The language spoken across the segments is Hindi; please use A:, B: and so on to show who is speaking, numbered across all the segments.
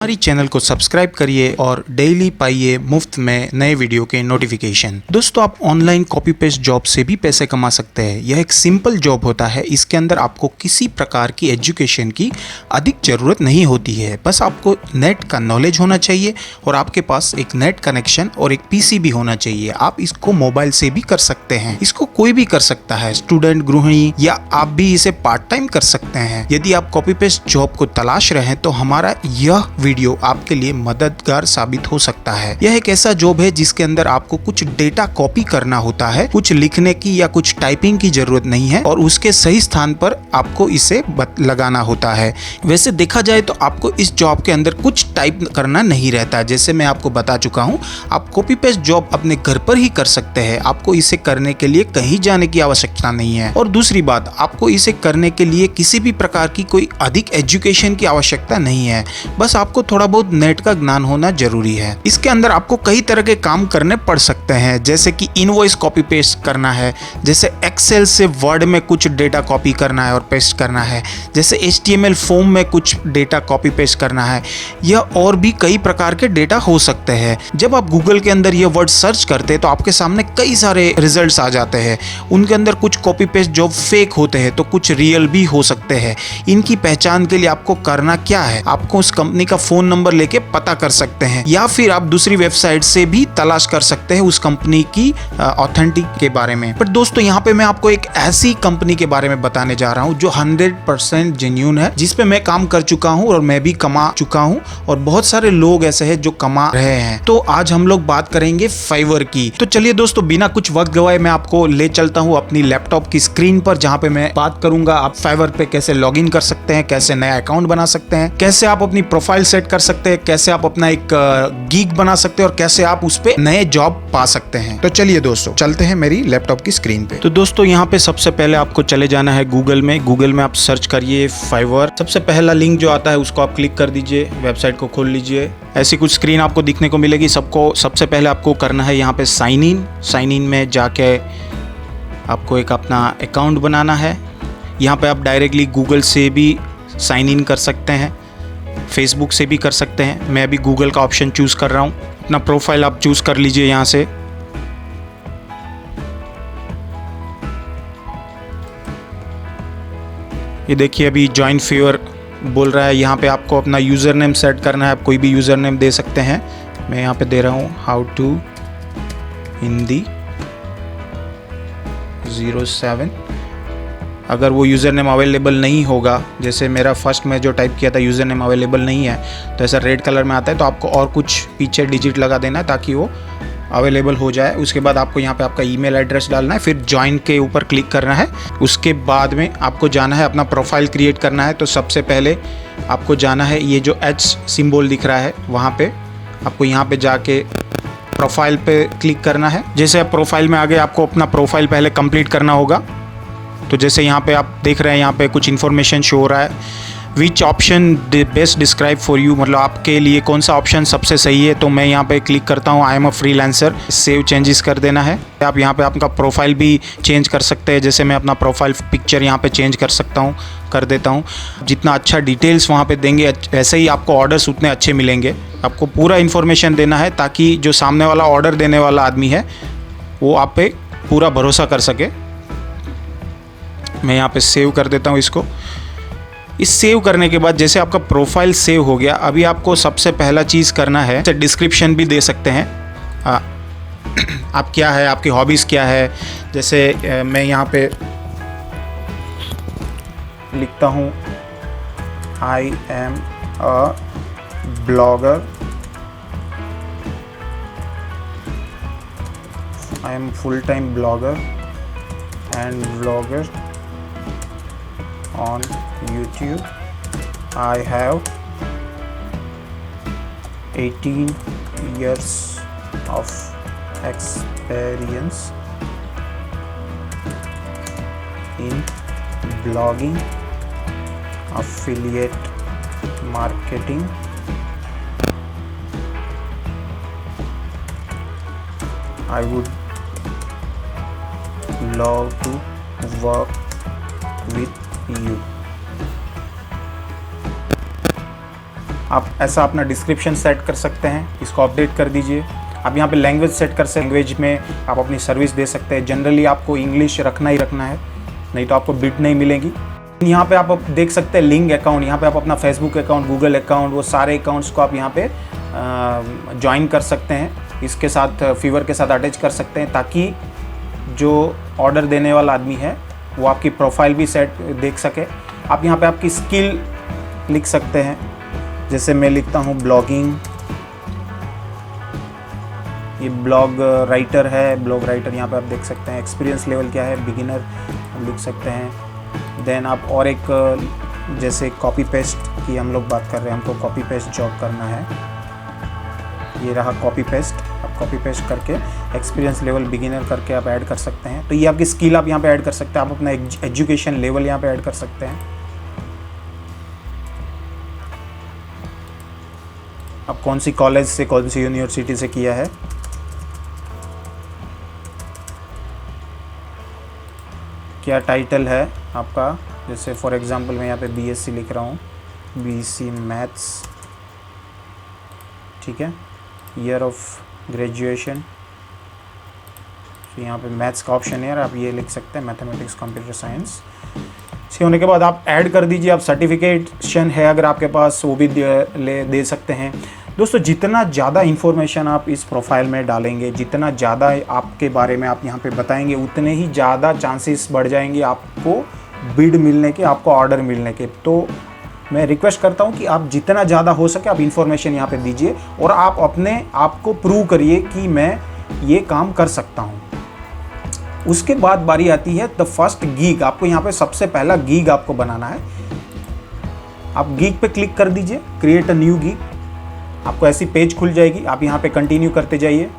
A: हमारी चैनल को सब्सक्राइब करिए और डेली पाइए मुफ्त में नए वीडियो के नोटिफिकेशन। दोस्तों, आप ऑनलाइन कॉपी पेस्ट जॉब से भी पैसे कमा सकते हैं। यह एक सिंपल जॉब होता है। इसके अंदर आपको किसी प्रकार की एजुकेशन की अधिक ज़रूरत नहीं होती है। बस आपको नेट का नॉलेज होना चाहिए और आपके पास एक नेट कनेक्शन और एक पीसी भी होना चाहिए। आप इसको मोबाइल से भी कर सकते हैं। इसको कोई भी कर सकता है, स्टूडेंट, गृहिणी, या आप भी इसे पार्ट टाइम कर सकते हैं। यदि आप कॉपी पेस्ट जॉब को तलाश रहे हैं तो हमारा यह वीडियो आपके लिए मददगार साबित हो सकता है। यह एक ऐसा जॉब है जिसके अंदर आपको कुछ डेटा कॉपी करना होता है। कुछ लिखने की या कुछ टाइपिंग की जरूरत नहीं है और उसके सही स्थान पर आपको इसे लगाना होता है। वैसे देखा जाए तो आपको इस जॉब के अंदर कुछ टाइप करना नहीं रहता। जैसे मैं आपको बता चुका हूँ, आप कॉपी पेस्ट जॉब अपने घर पर ही कर सकते हैं। आपको इसे करने के लिए कहीं जाने की आवश्यकता नहीं है। और दूसरी बात, आपको इसे करने के लिए किसी भी प्रकार की कोई अधिक एजुकेशन की आवश्यकता नहीं है। बस आपको थोड़ा बहुत नेट का ज्ञान होना जरूरी है। इसके अंदर आपको कई तरह के काम करने पड़ सकते हैं, जैसे कि इनवॉइस कॉपी पेस्ट करना है, जैसे एक्सेल से वर्ड में कुछ डेटा कॉपी करना है और पेस्ट करना है, जैसे HTML फॉर्म में कुछ डेटा कॉपी पेस्ट करना है, या और भी कई प्रकार के डेटा हो सकते हैं। जब आप गूगल के अंदर ये वर्ड सर्च करते हैं तो आपके सामने कई सारे रिजल्ट्स आ जाते हैं। उनके अंदर कुछ कॉपी पेस्ट जॉब फेक होते हैं तो कुछ रियल भी हो सकते हैं। इनकी पहचान के लिए आपको करना क्या है, आपको उस कंपनी का फोन नंबर लेके पता कर सकते हैं, या फिर आप दूसरी वेबसाइट से भी तलाश कर सकते हैं उस कंपनी की ऑथेंटिक के बारे में। पर दोस्तों, यहाँ पे मैं आपको एक ऐसी कंपनी के बारे में बताने जा रहा हूँ जो 100% जेन्युइन है, जिसपे मैं काम कर चुका हूँ और मैं भी कमा चुका हूँ और बहुत सारे लोग ऐसे हैं जो कमा रहे हैं। तो आज हम लोग बात करेंगे फाइवर की। तो चलिए दोस्तों, बिना कुछ वक्त गवाए मैं आपको ले चलता हूँ अपनी लैपटॉप की स्क्रीन पर, जहाँ पे मैं बात करूंगा आप फाइवर पे कैसे लॉग इन कर सकते हैं, कैसे नया अकाउंट बना सकते हैं, कैसे आप अपनी प्रोफाइल सेट कर सकते हैं, कैसे आप अपना एक गीग बना सकते हैं और कैसे आप उस पे नए जॉब पा सकते हैं। तो चलिए दोस्तों, चलते हैं मेरी लैपटॉप की स्क्रीन पे। तो दोस्तों, यहाँ पे सबसे पहले आपको चले जाना है गूगल में। गूगल में आप सर्च करिए फाइवर। सबसे पहला लिंक जो आता है उसको आप क्लिक कर दीजिए, वेबसाइट को खोल लीजिए। ऐसी कुछ स्क्रीन आपको दिखने को मिलेगी। सबसे पहले आपको करना है यहाँ पे साइन इन में जाके आपको एक अपना अकाउंट बनाना है। यहाँ पे आप डायरेक्टली गूगल से भी साइन इन कर सकते हैं, फेसबुक से भी कर सकते हैं। मैं अभी गूगल का ऑप्शन चूज़ कर रहा हूँ। अपना प्रोफाइल आप चूज़ कर लीजिए यहाँ से। ये देखिए, अभी जॉइन फाइवर बोल रहा है। यहाँ पे आपको अपना यूज़र नेम सेट करना है। आप कोई भी यूज़र नेम दे सकते हैं। मैं यहाँ पे दे रहा हूँ हाउ टू हिंदी 07। अगर वो यूज़र नेम अवेलेबल नहीं होगा, जैसे मेरा फर्स्ट में जो टाइप किया था यूज़र नेम अवेलेबल नहीं है, तो ऐसा रेड कलर में आता है, तो आपको और कुछ पीछे डिजिट लगा देना है ताकि वो अवेलेबल हो जाए। उसके बाद आपको यहाँ पे आपका ईमेल एड्रेस डालना है, फिर ज्वाइन के ऊपर क्लिक करना है। उसके बाद में आपको जाना है अपना प्रोफाइल क्रिएट करना है। तो सबसे पहले आपको जाना है, ये जो H सिंबल दिख रहा है वहाँ पे आपको यहाँ पे जाके प्रोफाइल पे क्लिक करना है। जैसे आप प्रोफाइल में आ गए, आपको अपना प्रोफाइल पहले कंप्लीट करना होगा। तो जैसे यहाँ पे आप देख रहे हैं, यहाँ पे कुछ इन्फॉर्मेशन शो हो रहा है। Which option best describe for you, मतलब आपके लिए कौन सा ऑप्शन सबसे सही है। तो मैं यहाँ पे क्लिक करता हूँ I am a freelancer. Save changes कर देना है। आप यहाँ पे आपका प्रोफाइल भी चेंज कर सकते हैं। जैसे मैं अपना प्रोफाइल पिक्चर यहाँ पे चेंज कर देता हूँ। जितना अच्छा डिटेल्स वहाँ पे देंगे, वैसे ही आपको ऑर्डर्स उतने अच्छे मिलेंगे। आपको पूरा इन्फॉर्मेशन देना है ताकि जो सामने वाला ऑर्डर देने वाला आदमी है वो आप पे पूरा भरोसा कर सके। मैं यहाँ पे सेव कर देता हूँ इसको। इस सेव करने के बाद जैसे आपका प्रोफाइल सेव हो गया, अभी आपको सबसे पहला चीज़ करना है, डिस्क्रिप्शन भी दे सकते हैं। आप क्या है, आपकी हॉबीज़ क्या है। जैसे मैं यहाँ पे लिखता हूँ I am a blogger, I am full time blogger and vlogger on YouTube. I have 18 years of experience in blogging, affiliate marketing, I would love to work with you. आप ऐसा अपना डिस्क्रिप्शन सेट कर सकते हैं, इसको अपडेट कर दीजिए। आप यहाँ पे लैंग्वेज सेट कर सकते हैं, लैंग्वेज में आप अपनी सर्विस दे सकते हैं। जनरली आपको इंग्लिश रखना ही रखना है, नहीं तो आपको बिड नहीं मिलेगी। यहाँ पे आप देख सकते हैं लिंक अकाउंट, यहाँ पे आप अपना फेसबुक अकाउंट, गूगल अकाउंट, वो सारे अकाउंट्स को आप यहाँ पे ज्वाइन कर सकते हैं। इसके साथ फीवर के साथ अटैच कर सकते हैं, ताकि जो ऑर्डर देने वाला आदमी है वो आपकी प्रोफाइल भी सेट देख सके। आप यहाँ पे आपकी स्किल लिख सकते हैं, जैसे मैं लिखता हूँ ब्लॉगिंग, ये ब्लॉग राइटर है, ब्लॉग राइटर यहाँ पे आप देख सकते हैं। एक्सपीरियंस लेवल क्या है, बिगिनर लिख सकते हैं। देन आप और एक जैसे कॉपी पेस्ट की हम लोग बात कर रहे हैं, हमको कॉपी पेस्ट जॉब करना है, ये रहा कॉपी पेस्ट। आप कॉपी पेस्ट करके एक्सपीरियंस लेवल बिगिनर करके आप ऐड कर सकते हैं। तो ये आपकी स्किल आप यहाँ पे ऐड कर सकते हैं। आप अपना एजुकेशन लेवल यहाँ पे ऐड कर सकते हैं। आप कौन सी कॉलेज से, कौन सी यूनिवर्सिटी से किया है, क्या टाइटल है आपका। जैसे फॉर एग्जांपल मैं यहाँ पे बीएससी लिख रहा हूँ, बीएससी मैथ्स, ठीक है। ईयर ऑफ ग्रेजुएशन, तो यहाँ पे मैथ्स का ऑप्शन है, आप ये लिख सकते हैं, मैथमेटिक्स कंप्यूटर साइंस। इसके होने के बाद आप ऐड कर दीजिए। आप सर्टिफिकेशन है अगर आपके पास, वो भी दे सकते हैं। दोस्तों, जितना ज़्यादा इन्फॉर्मेशन आप इस प्रोफाइल में डालेंगे, जितना ज़्यादा आपके बारे में आप यहाँ पे बताएंगे, उतने ही ज़्यादा चांसेस बढ़ जाएंगे आपको बिड मिलने के, आपको ऑर्डर मिलने के। तो मैं रिक्वेस्ट करता हूँ कि आप जितना ज़्यादा हो सके आप इन्फॉर्मेशन यहाँ पे दीजिए, और आप अपने आप को प्रूव करिए कि मैं ये काम कर सकता हूँ। उसके बाद बारी आती है द फर्स्ट गीग। आपको यहाँ पे सबसे पहला गीग आपको बनाना है। आप गीग पे क्लिक कर दीजिए, क्रिएट अ न्यू गीग। आपको ऐसी पेज खुल जाएगी। आप यहाँ पे कंटिन्यू करते जाइए।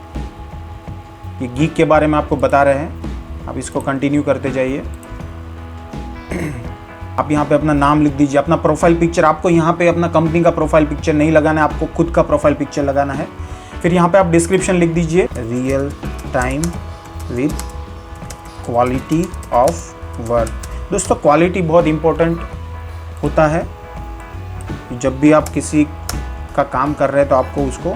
A: ये गीग के बारे में आपको बता रहे हैं, आप इसको कंटिन्यू करते जाइए। आप यहाँ पे अपना नाम लिख दीजिए, अपना प्रोफाइल पिक्चर। आपको यहाँ पे अपना कंपनी का प्रोफाइल पिक्चर नहीं लगाना है, आपको खुद का प्रोफाइल पिक्चर लगाना है। फिर यहाँ पे आप डिस्क्रिप्शन लिख दीजिए, real time with quality of work. दोस्तों, क्वालिटी बहुत इंपॉर्टेंट होता है। जब भी आप किसी का काम कर रहे हैं तो आपको उसको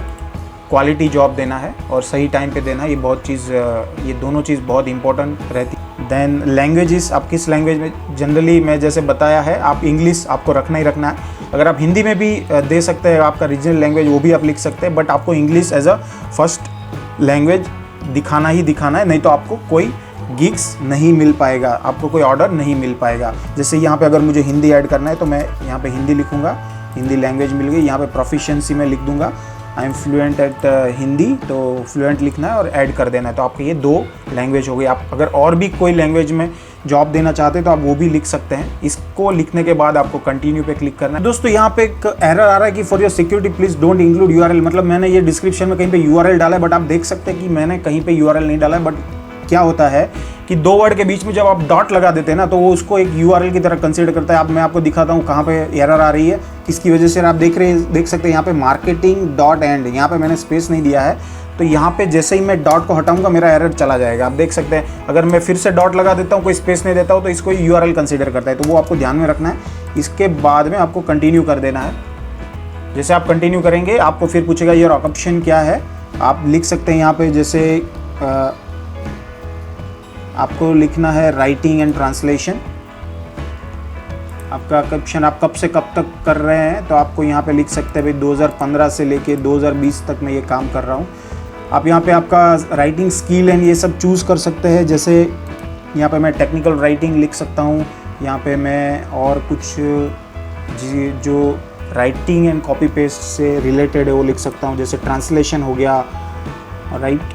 A: क्वालिटी जॉब देना है और सही टाइम पे देना है। ये दोनों चीज़ बहुत इंपॉर्टेंट रहती है। देन लैंग्वेजेस, आप किस लैंग्वेज में, जनरली मैं जैसे बताया है, आप इंग्लिश आपको रखना ही रखना है। अगर आप हिंदी में भी दे सकते हैं, आपका रीजनल लैंग्वेज, वो भी आप लिख सकते हैं, बट आपको English as a first language दिखाना ही दिखाना है, नहीं तो आपको कोई गिग्स नहीं मिल पाएगा, आपको कोई ऑर्डर नहीं मिल पाएगा। जैसे यहाँ पे अगर मुझे हिंदी ऐड करना है तो मैं यहाँ पे हिंदी लिखूँगा, हिंदी लैंग्वेज मिल गई। यहाँ पे प्रोफिशिएंसी में लिख दूंगा I am fluent at Hindi, तो फ्लुएंट लिखना है और ऐड कर देना है। तो आपके ये 2 लैंग्वेज हो गई। आप अगर और भी कोई लैंग्वेज में जॉब देना चाहते हैं तो आप वो भी लिख सकते हैं। इसको लिखने के बाद आपको कंटिन्यू पे क्लिक करना है। दोस्तों, यहाँ पे एक एरर आ रहा है कि for your security please don't include URL. मतलब मैंने ये डिस्क्रिप्शन में कहीं पे यूआरएल डाला है, बट आप देख सकते हैं कि मैंने कहीं पे यूआरएल नहीं डाला है। बट क्या होता है कि 2 वर्ड के बीच में जब आप डॉट लगा देते हैं ना, तो वो उसको एक यूआरएल की तरह कंसीडर करता है। अब मैं आपको दिखाता हूँ कहाँ पे एरर आ रही है, किसकी वजह से। आप देख सकते हैं यहाँ पे मार्केटिंग डॉट एंड, यहाँ पे मैंने स्पेस नहीं दिया है। तो यहाँ पे जैसे ही मैं डॉट को हटाऊंगा मेरा एरर चला जाएगा। आप देख सकते हैं, अगर मैं फिर से डॉट लगा देता हूँ, कोई स्पेस नहीं देता हूँ, तो इसको यूआरएल कंसीडर करता है। तो वो आपको ध्यान में रखना है। इसके बाद में आपको कंटिन्यू कर देना है। जैसे आप कंटिन्यू करेंगे, आपको फिर पूछेगा योर ऑप्शन क्या है। आप लिख सकते हैं यहाँ पे, जैसे आपको लिखना है राइटिंग एंड ट्रांसलेशन। आपका ऑप्शन आप कब से कब तक कर रहे हैं, तो आपको यहाँ पे लिख सकते हैं भाई 2015 से लेके 2020 तक मैं ये काम कर रहा हूँ। आप यहाँ पे आपका राइटिंग स्किल एंड ये सब चूज़ कर सकते हैं। जैसे यहाँ पे मैं टेक्निकल राइटिंग लिख सकता हूँ, यहाँ पे मैं और कुछ जो राइटिंग एंड कॉपी पेस्ट से रिलेटेड है वो लिख सकता हूँ। जैसे ट्रांसलेशन हो गया, राइट,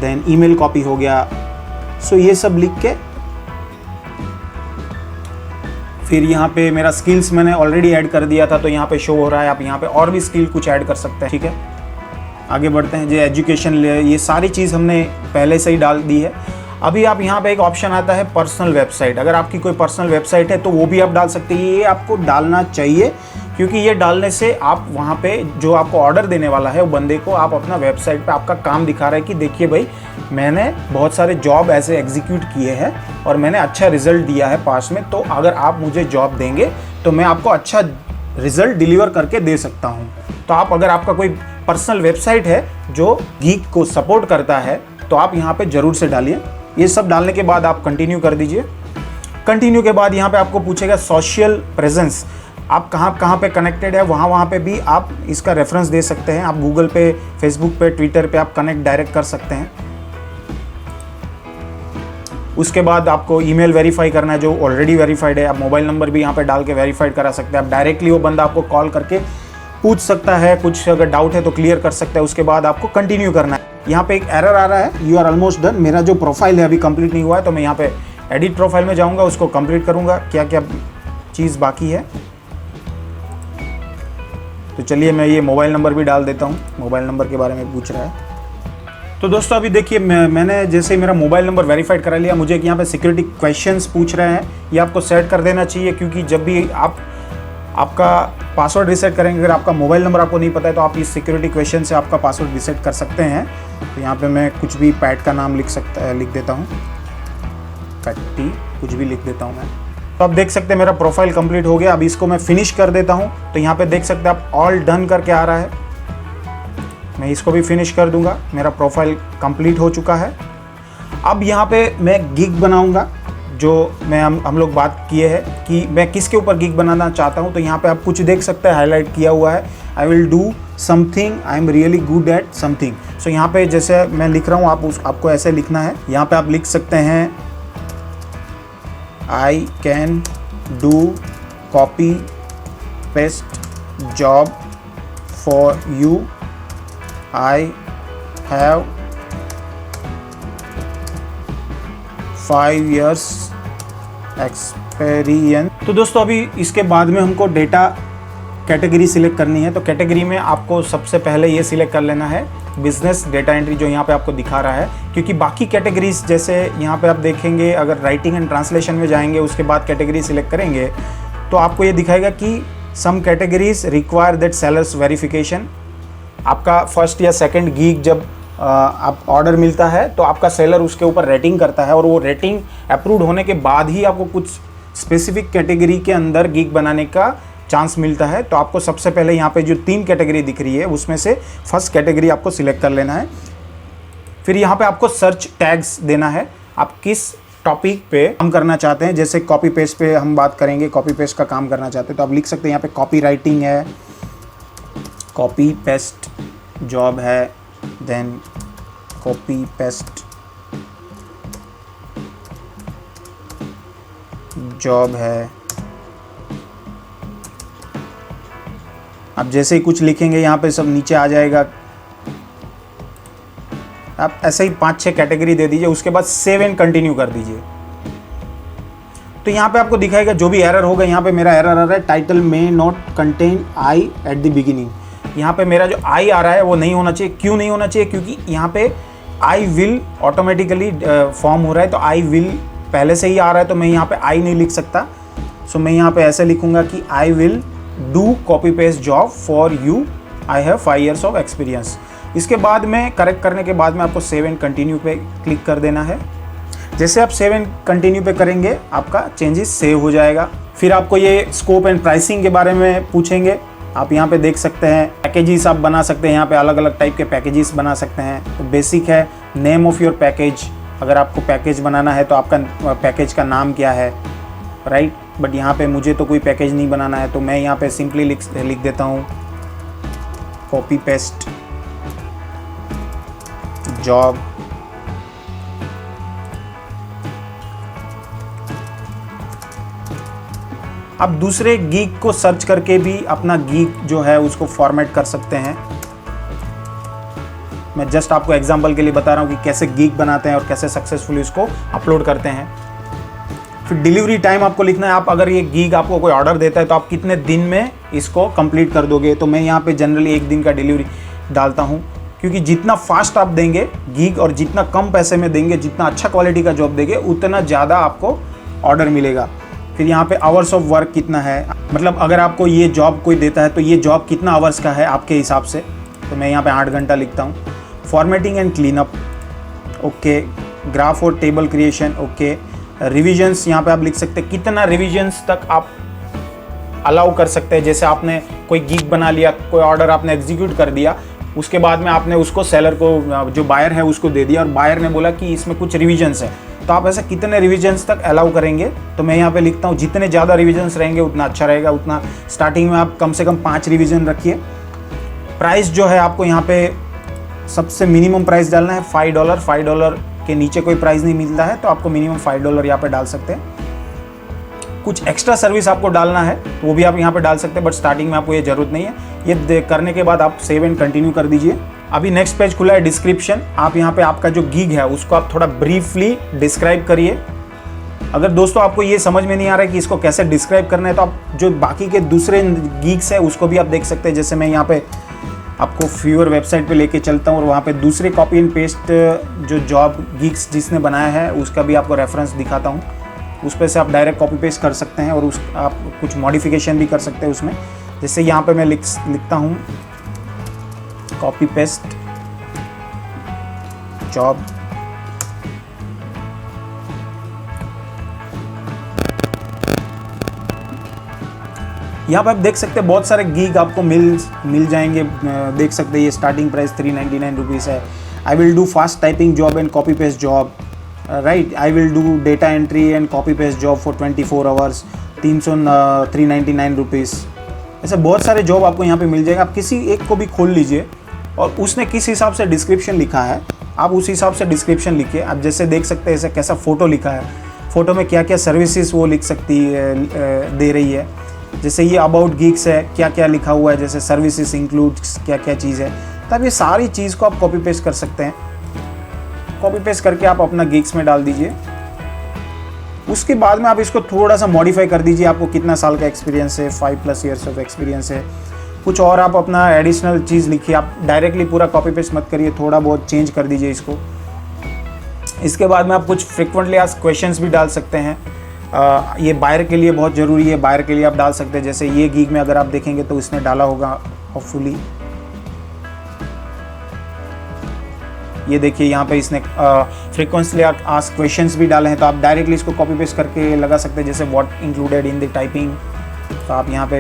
A: देन ईमेल कॉपी हो गया। सो ये सब लिख के फिर यहाँ पे मेरा स्किल्स मैंने ऑलरेडी ऐड कर दिया था, तो यहाँ पे शो हो रहा है। आप यहाँ पे और भी स्किल कुछ ऐड कर सकते हैं, ठीक है। आगे बढ़ते हैं। जो एजुकेशन, ये सारी चीज़ हमने पहले से ही डाल दी है। अभी आप यहाँ पे एक ऑप्शन आता है पर्सनल वेबसाइट। अगर आपकी कोई पर्सनल वेबसाइट है तो वो भी आप डाल सकते हैं। ये आपको डालना चाहिए, क्योंकि ये डालने से आप वहाँ पे जो आपको ऑर्डर देने वाला है वो बंदे को आप अपना वेबसाइट पे आपका काम दिखा रहा है कि देखिए भाई, मैंने बहुत सारे जॉब ऐसे एग्जीक्यूट किए हैं और मैंने अच्छा रिजल्ट दिया है पास में। तो अगर आप मुझे जॉब देंगे तो मैं आपको अच्छा रिजल्ट डिलीवर करके दे सकता हूँ। तो आप अगर आपका कोई पर्सनल वेबसाइट है जो गीक को सपोर्ट करता है तो आप यहाँ पे ज़रूर से डालिए। ये सब डालने के बाद आप कंटिन्यू कर दीजिए। कंटिन्यू के बाद यहाँ पे आपको पूछेगा सोशल प्रेजेंस, आप कहाँ पे कनेक्टेड है, वहाँ पे भी आप इसका रेफरेंस दे सकते हैं। आप गूगल पे, फेसबुक पे, ट्विटर पे आप कनेक्ट डायरेक्ट कर सकते हैं। उसके बाद आपको ईमेल वेरीफाई करना है जो ऑलरेडी वेरीफाइड है। आप मोबाइल नंबर भी यहाँ पे डाल के वेरीफाइड करा सकते हैं। आप डायरेक्टली वो बंदा आपको कॉल करके पूछ सकता है, कुछ अगर डाउट है तो क्लियर कर सकता है। उसके बाद आपको कंटिन्यू करना है। यहाँ पे एक एरर आ रहा है, यू आर ऑलमोस्ट डन। मेरा जो प्रोफाइल है अभी कंप्लीट नहीं हुआ है, तो मैं यहाँ पे एडिट प्रोफाइल में जाऊँगा, उसको कंप्लीट करूँगा, क्या क्या चीज़ बाकी है। तो चलिए मैं ये मोबाइल नंबर भी डाल देता हूँ, मोबाइल नंबर के बारे में पूछ रहा है। तो दोस्तों अभी देखिए मैंने जैसे मेरा मोबाइल नंबर वेरीफाइड करा लिया, मुझे यहाँ पे सिक्योरिटी क्वेश्चंस पूछ रहे हैं। ये आपको सेट कर देना चाहिए, क्योंकि जब भी आप आपका पासवर्ड रीसेट करेंगे, अगर आपका मोबाइल नंबर आपको नहीं पता है तो आप इस सिक्योरिटी क्वेश्चन से आपका पासवर्ड रीसेट कर सकते हैं। तो यहाँ पे मैं कुछ भी पैट का नाम लिख देता हूँ, पैटी कुछ भी लिख देता हूँ मैं। तो आप देख सकते हैं मेरा प्रोफाइल कंप्लीट हो गया। अब इसको मैं फिनिश कर देता हूँ। तो यहाँ पे देख सकते हैं आप ऑल डन करके आ रहा है। मैं इसको भी फिनिश कर दूंगा, मेरा प्रोफाइल कंप्लीट हो चुका है। अब यहाँ पे मैं गिग बनाऊंगा, जो मैं हम लोग बात किए हैं कि मैं किसके ऊपर गिग बनाना चाहता हूँ। तो यहाँ पे आप कुछ देख सकते हैं, हाईलाइट किया हुआ है, I will do something, I am really good at something. So यहाँ पे जैसे मैं लिख रहा हूँ, आपको ऐसे लिखना है। यहाँ पे आप लिख सकते हैं I can do copy paste job for you, I have 5 years experience। तो दोस्तों अभी इसके बाद में हमको डेटा कैटेगरी सिलेक्ट करनी है। तो कैटेगरी में आपको सबसे पहले ये सिलेक्ट कर लेना है बिजनेस डेटा एंट्री, जो यहाँ पे आपको दिखा रहा है। क्योंकि बाकी कैटेगरीज जैसे यहाँ पे आप देखेंगे, अगर राइटिंग एंड ट्रांसलेशन में जाएंगे, उसके बाद कैटेगरी सिलेक्ट करेंगे तो आपको ये दिखाएगा कि some categories require that sellers verification. आपका फर्स्ट या सेकंड गीग जब आप ऑर्डर मिलता है तो आपका सेलर उसके ऊपर रेटिंग करता है, और वो रेटिंग अप्रूव होने के बाद ही आपको कुछ स्पेसिफिक कैटेगरी के अंदर गीग बनाने का चांस मिलता है। तो आपको सबसे पहले यहाँ पे जो 3 कैटेगरी दिख रही है उसमें से फर्स्ट कैटेगरी आपको सिलेक्ट कर लेना है। फिर यहाँ पे आपको सर्च टैग्स देना है, आप किस टॉपिक पे काम करना चाहते हैं। जैसे कॉपी पेस्ट पे हम बात करेंगे, कॉपी पेस्ट का काम करना चाहते हैं तो आप लिख सकते हैं यहाँ पे कॉपी राइटिंग है, कॉपी पेस्ट जॉब है, देन कॉपी पेस्ट जॉब है। आप जैसे ही कुछ लिखेंगे यहाँ पे सब नीचे आ जाएगा। आप ऐसे ही 5-6 कैटेगरी दे दीजिए, उसके बाद सेव एंड कंटिन्यू कर दीजिए। तो यहाँ पे आपको दिखाएगा जो भी एरर होगा। यहाँ पे मेरा एरर आ रहा है, टाइटल में not contain I at the beginning. यहाँ पे मेरा जो आई आ रहा है वो नहीं होना चाहिए। क्यों नहीं होना चाहिए? क्योंकि यहाँ पे आई विल ऑटोमेटिकली फॉर्म हो रहा है, तो आई विल पहले से ही आ रहा है, तो मैं यहाँ पे आई नहीं लिख सकता। सो मैं यहाँ पे ऐसे लिखूंगा कि आई will do copy paste job for you, I have 5 years of experience. इसके बाद में करेक्ट करने के बाद में आपको सेव एंड कंटिन्यू पे क्लिक कर देना है। जैसे आप सेव एंड कंटिन्यू पे करेंगे आपका चेंजेस सेव हो जाएगा। फिर आपको ये स्कोप एंड प्राइसिंग के बारे में पूछेंगे। आप यहाँ पे देख सकते हैं पैकेजेस आप बना सकते हैं, यहाँ पे अलग अलग टाइप के पैकेजेस बना सकते हैं। तो बेसिक है नेम ऑफ योर पैकेज, अगर आपको पैकेज बनाना है तो आपका पैकेज का नाम क्या है, राइट। बट यहाँ पे मुझे तो कोई पैकेज नहीं बनाना है, तो मैं यहाँ पे सिंपली लिख देता हूँ कॉपी पेस्ट जॉब। आप दूसरे गीक को सर्च करके भी अपना गीक जो है उसको फॉर्मेट कर सकते हैं। मैं जस्ट आपको एग्जांपल के लिए बता रहा हूँ कि कैसे गीक बनाते हैं और कैसे सक्सेसफुली उसको अपलोड करते हैं। फिर डिलीवरी टाइम आपको लिखना है। आप अगर ये गीक आपको कोई ऑर्डर देता है तो आप कितने दिन में इसको कंप्लीट कर दोगे। तो मैं यहाँ पे जनरली 1 दिन का डिलीवरी डालता हूँ, क्योंकि जितना फास्ट आप देंगे गीक और जितना कम पैसे में देंगे, जितना अच्छा क्वालिटी का जॉब देंगे, उतना ज़्यादा आपको ऑर्डर मिलेगा। फिर यहाँ पे आवर्स ऑफ वर्क कितना है, मतलब अगर आपको ये जॉब कोई देता है तो ये जॉब कितना आवर्स का है आपके हिसाब से। तो मैं यहाँ पे 8 घंटा लिखता हूँ। Formatting and cleanup, okay. Graph और टेबल क्रिएशन, ओके। रिविजन्स यहाँ पे आप लिख सकते हैं कितना रिविजन्स तक आप अलाउ कर सकते हैं। जैसे आपने कोई गीग बना लिया, कोई ऑर्डर आपने एग्जीक्यूट कर दिया, उसके बाद में आपने उसको सेलर को, जो बायर है उसको दे दिया और बायर ने बोला कि इसमें कुछ रिविजन्स है, तो आप ऐसे कितने रिविजन्स तक अलाउ करेंगे। तो मैं यहाँ पे लिखता हूँ जितने ज़्यादा रिविजन्स रहेंगे उतना अच्छा रहेगा, उतना स्टार्टिंग में आप कम से कम 5 रिविजन रखिए। प्राइस जो है आपको यहाँ पे सबसे मिनिमम प्राइस डालना है $5। $5 के नीचे कोई प्राइस नहीं मिलता है, तो आपको मिनिमम $5 यहाँ पे डाल सकते हैं। कुछ एक्स्ट्रा सर्विस आपको डालना है तो वो भी आप यहाँ पे डाल सकते हैं, बट स्टार्टिंग में आपको ये जरूरत नहीं है। ये करने के बाद आप सेव एंड कंटिन्यू कर दीजिए। अभी नेक्स्ट पेज खुला है डिस्क्रिप्शन। आप यहाँ पे आपका जो गीग है उसको आप थोड़ा ब्रीफली डिस्क्राइब करिए। अगर दोस्तों आपको ये समझ में नहीं आ रहा है कि इसको कैसे डिस्क्राइब करना है, तो आप जो बाकी के दूसरे गीग्स है उसको भी आप देख सकते हैं। जैसे मैं यहाँ पे आपको फ्यूअर वेबसाइट पे लेके चलता हूँ और वहाँ पे दूसरे कॉपी एंड पेस्ट जो जॉब गीग्स जिसने बनाया है उसका भी आपको रेफरेंस दिखाता हूँ। उस पर से आप डायरेक्ट कॉपी पेस्ट कर सकते हैं और उस आप कुछ मॉडिफिकेशन भी कर सकते हैं उसमें। जैसे यहाँ पे मैं लिखता हूँ कॉपी पेस्ट जॉब, यहाँ पे आप देख सकते हैं बहुत सारे गीग आपको मिल जाएंगे। देख सकते हैं ये स्टार्टिंग प्राइस 399 रुपीज़ है। I will do fast typing job and copy paste job, right. I will do data entry and copy paste job for 24 hours, 399 rupees. ऐसे बहुत सारे जॉब आपको यहाँ पे मिल जाएगा। आप किसी एक को भी खोल लीजिए और उसने किस हिसाब से डिस्क्रिप्शन लिखा है आप उस हिसाब से डिस्क्रिप्शन लिखिए। आप जैसे देख सकते हैं ऐसे कैसा फ़ोटो लिखा है, फ़ोटो में क्या क्या सर्विसेज वो लिख सकती है, दे रही है। जैसे ये अबाउट गीग्स है, क्या क्या लिखा हुआ है, जैसे सर्विसेज इंक्लूड्स क्या क्या चीज़ है। तब ये सारी चीज़ को आप कॉपी पेस्ट कर सकते हैं। कॉपी पेस्ट करके आप अपना गिग्स में डाल दीजिए। उसके बाद में आप इसको थोड़ा सा मॉडिफाई कर दीजिए। आपको कितना साल का एक्सपीरियंस है, 5+ ईयर्स ऑफ एक्सपीरियंस है, कुछ और आप अपना एडिशनल चीज़ लिखिए। आप डायरेक्टली पूरा कॉपी पेस्ट मत करिए, थोड़ा बहुत चेंज कर दीजिए इसको। इसके बाद में आप कुछ फ्रिक्वेंटली आस्क्ड क्वेश्चंस भी डाल सकते हैं। ये बायर के लिए बहुत ज़रूरी है, बायर के लिए आप डाल सकते हैं। जैसे ये गीग में अगर आप देखेंगे तो इसने डाला होगा होपफुली, ये देखिए यहाँ पे इसने फ्रीक्वेंटली आस्क्ड क्वेश्चंस भी डाले हैं। तो आप डायरेक्टली इसको कॉपी पेस्ट करके लगा सकते हैं। जैसे what included in the typing, तो आप यहाँ पे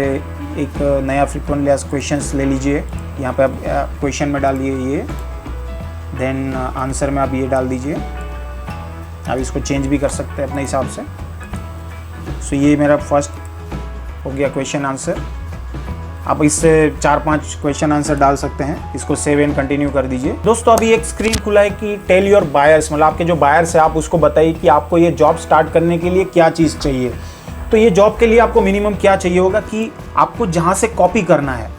A: एक नया फ्रीक्वेंटली आस्क्ड क्वेश्चंस ले लीजिए। यहाँ पे आप क्वेश्चन में डालिए ये, देन आंसर में आप ये डाल दीजिए। आप इसको चेंज भी कर सकते हैं अपने हिसाब से। सो ये मेरा फर्स्ट हो गया क्वेश्चन आंसर। आप इससे 4-5 क्वेश्चन आंसर डाल सकते हैं। इसको सेव एंड कंटिन्यू कर दीजिए। दोस्तों अभी एक स्क्रीन खुला है कि टेल योर बायर्स, मतलब आपके जो बायर्स है आप उसको बताइए कि आपको ये जॉब स्टार्ट करने के लिए क्या चीज़ चाहिए। तो ये जॉब के लिए आपको मिनिमम क्या चाहिए होगा कि आपको जहाँ से कॉपी करना है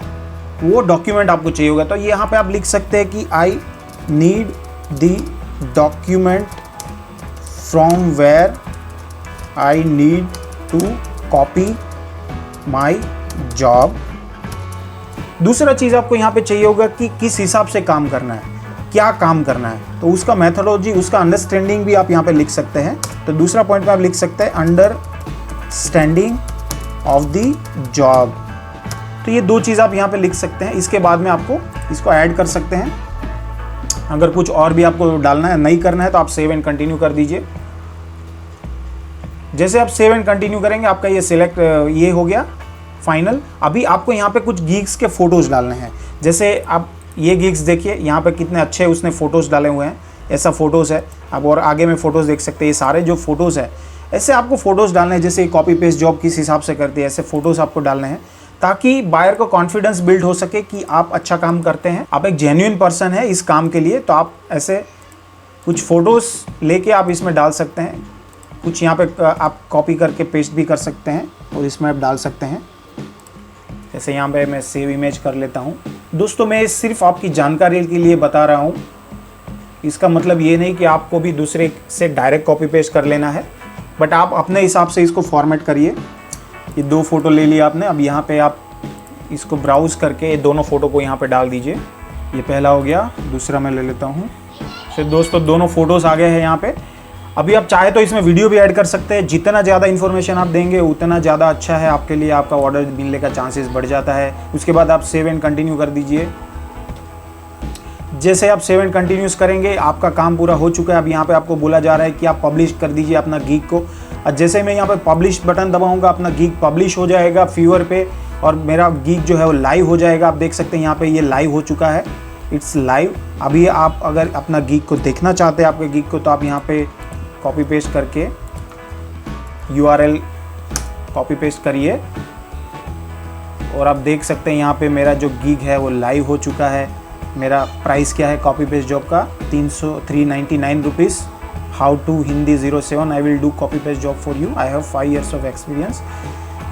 A: वो डॉक्यूमेंट आपको चाहिए होगा। तो यहाँ पे आप लिख सकते हैं कि I need the document from where I need to copy my job. दूसरा चीज़ आपको यहाँ पे चाहिए होगा कि किस हिसाब से काम करना है, क्या काम करना है। तो उसका मेथोडोलॉजी, उसका अंडरस्टैंडिंग भी आप यहाँ पे लिख सकते हैं। तो दूसरा पॉइंट पे आप लिख सकते हैं अंडरस्टैंडिंग ऑफ द जॉब। तो ये 2 चीज़ आप यहाँ पे लिख सकते हैं। इसके बाद में आपको इसको ऐड कर सकते हैं। अगर कुछ और भी आपको डालना है, नहीं करना है, तो आप सेव एंड कंटिन्यू कर दीजिए। जैसे आप सेव एंड कंटिन्यू करेंगे आपका ये सिलेक्ट ये हो गया फाइनल। अभी आपको यहाँ पे कुछ गिग्स के फ़ोटोज़ डालने हैं। जैसे आप ये गिग्स देखिए यहाँ पे कितने अच्छे उसने फ़ोटोज़ डाले हुए हैं। ऐसा फ़ोटोज़ है, आप और आगे में फ़ोटोज़ देख सकते हैं। ये सारे जो फ़ोटोज़ है ऐसे आपको फ़ोटोज़ डालने हैं। जैसे कॉपी पेस्ट जॉब किस हिसाब से करती है, ऐसे फ़ोटोज़ आपको डालने हैं ताकि बायर को कॉन्फिडेंस बिल्ड हो सके कि आप अच्छा काम करते हैं, आप एक जेन्युइन पर्सन है इस काम के लिए। तो आप ऐसे कुछ फ़ोटोज़ लेके आप इसमें डाल सकते हैं। कुछ यहाँ पे आप कॉपी करके पेस्ट भी कर सकते हैं और इसमें आप डाल सकते हैं। जैसे यहाँ पे मैं सेव इमेज कर लेता हूँ। दोस्तों मैं सिर्फ आपकी जानकारी के लिए बता रहा हूँ, इसका मतलब ये नहीं कि आपको भी दूसरे से डायरेक्ट कॉपी पेस्ट कर लेना है, बट आप अपने हिसाब से इसको फॉर्मेट करिए। ये 2 फ़ोटो ले लिया आपने। अब यहाँ पे आप इसको ब्राउज़ करके ये दोनों फ़ोटो को यहाँ पे डाल दीजिए। ये पहला हो गया, दूसरा मैं ले लेता हूँ। फिर दोस्तों दोनों फ़ोटोज़ आ गए हैं यहाँ पे। अभी आप चाहे तो इसमें वीडियो भी ऐड कर सकते हैं। जितना ज़्यादा इन्फॉर्मेशन आप देंगे उतना ज़्यादा अच्छा है आपके लिए, आपका ऑर्डर मिलने का चांसेस बढ़ जाता है। उसके बाद आप सेव एंड कंटिन्यू कर दीजिए।
B: जैसे आप सेव एंड कंटिन्यूस करेंगे आपका काम पूरा हो चुका है। अब यहाँ पे आपको बोला जा रहा है कि आप पब्लिश कर दीजिए अपना गीक को। और जैसे मैं यहाँ पे पब्लिश बटन दबाऊंगा अपना गीक पब्लिश हो जाएगा फीवर पे और मेरा गीक जो है वो लाइव हो जाएगा। आप देख सकते हैं यहाँ पे ये लाइव हो चुका है, इट्स लाइव। अभी आप अगर अपना गीक को देखना चाहते हैं आपके गीक को, तो आप यहाँ पे कॉपी पेस्ट करके URL कॉपी पेस्ट करिए और आप देख सकते हैं यहाँ पे मेरा जो गीक है वो लाइव हो चुका है। मेरा प्राइस क्या है कॉपी पेस्ट जॉब का, 399 rupees. How to Hindi 07 I will do copy paste job for you, I have 5 years of experience.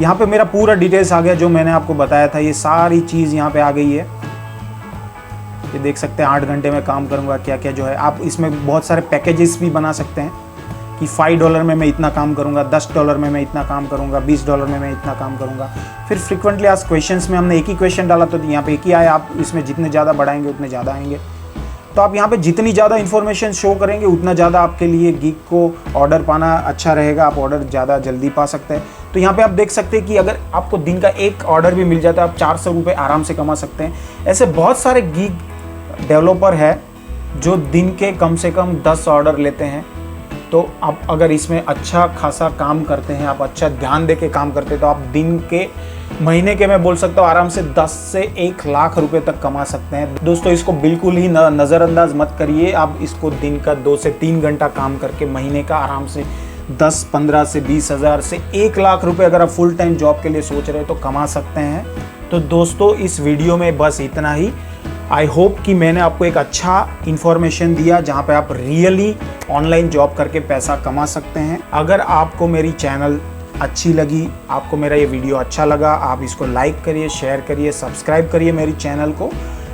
B: यहाँ पे मेरा पूरा डिटेल्स आ गया जो मैंने आपको बताया था, ये सारी चीज़ यहाँ पे आ गई है। ये देख सकते हैं 8 घंटे में काम करूँगा क्या क्या जो है। आप इसमें बहुत सारे पैकेजेस भी बना सकते हैं कि $5 में मैं इतना काम करूँगा, $10 में मैं इतना काम करूँगा, $20 में मैं इतना काम करूँगा। फिर फ्रिक्वेंटली आज क्वेश्चंस में हमने एक ही क्वेश्चन डाला तो यहाँ पे एक ही आया। आप इसमें जितने ज़्यादा बढ़ाएंगे उतने ज़्यादा आएंगे। तो आप यहाँ पे जितनी ज़्यादा इन्फॉर्मेशन शो करेंगे उतना ज़्यादा आपके लिए गीक को ऑर्डर पाना अच्छा रहेगा, आप ऑर्डर ज़्यादा जल्दी पा सकते हैं। तो यहाँ पे आप देख सकते हैं कि अगर आपको दिन का एक ऑर्डर भी मिल जाता है आप 400 रुपये आराम से कमा सकते हैं। ऐसे बहुत सारे गीक डेवलपर है जो दिन के कम से कम 10 ऑर्डर लेते हैं। तो आप अगर इसमें अच्छा खासा काम करते हैं, आप अच्छा ध्यान दे के काम करते हैं, तो आप दिन के महीने के मैं बोल सकता हूँ आराम से 10 से 1 लाख रुपए तक कमा सकते हैं। दोस्तों इसको बिल्कुल ही नज़रअंदाज मत करिए। आप इसको दिन का 2 से 3 घंटा काम करके महीने का आराम से 10, 15 से 20 हज़ार से 1 लाख रुपए अगर आप फुल टाइम जॉब के लिए सोच रहे हैं तो कमा सकते हैं। तो दोस्तों इस वीडियो में बस इतना ही। आई होप कि मैंने आपको एक अच्छा इन्फॉर्मेशन दिया जहाँ पे आप रियली ऑनलाइन जॉब करके पैसा कमा सकते हैं। अगर आपको मेरी चैनल अच्छी लगी, आपको मेरा ये वीडियो अच्छा लगा, आप इसको लाइक करिए, शेयर करिए, सब्सक्राइब करिए मेरी चैनल को।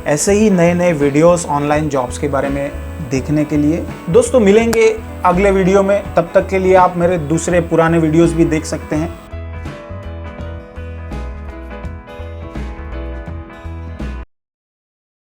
B: ऐसे ही नए नए वीडियोस ऑनलाइन जॉब्स के बारे में देखने के लिए। दोस्तों मिलेंगे अगले वीडियो में, तब तक के लिए आप मेरे दूसरे पुराने वीडियोस भी देख सकते हैं।